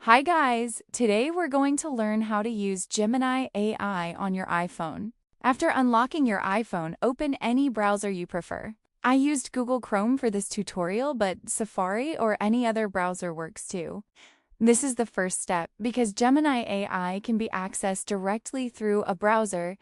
Hi guys! Today we're going to learn how to use Gemini AI on your iPhone. After unlocking your iPhone, open any browser you prefer. I used Google Chrome for this tutorial, but Safari or any other browser works too. This is the first step because Gemini AI can be accessed directly through a browser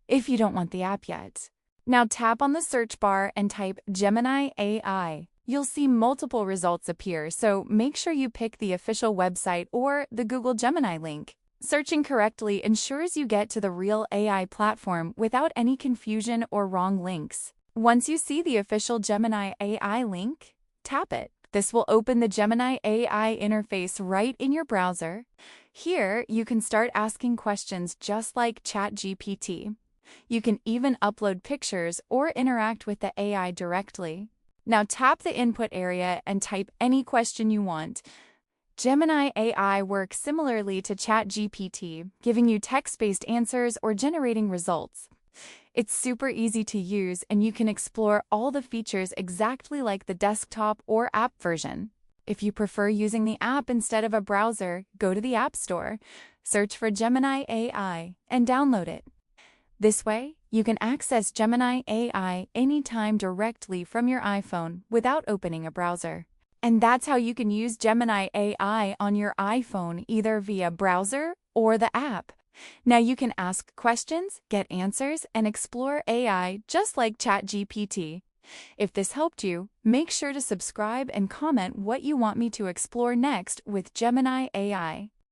if you don't want the app yet. Now tap on the search bar and type Gemini AI. You'll see multiple results appear, so make sure you pick the official website or the Google Gemini link. Searching correctly ensures you get to the real AI platform without any confusion or wrong links. Once you see the official Gemini AI link, tap it. This will open the Gemini AI interface right in your browser. Here, you can start asking questions just like ChatGPT. You can even upload pictures or interact with the AI directly. Now tap the input area and type any question you want. Gemini AI works similarly to ChatGPT, giving you text-based answers or generating results. It's super easy to use and you can explore all the features exactly like the desktop or app version. If you prefer using the app instead of a browser, go to the App Store, search for Gemini AI, and download it. This way, you can access Gemini AI anytime directly from your iPhone without opening a browser. And that's how you can use Gemini AI on your iPhone either via browser or the app. Now you can ask questions, get answers, and explore AI just like ChatGPT. If this helped you, make sure to subscribe and comment what you want me to explore next with Gemini AI.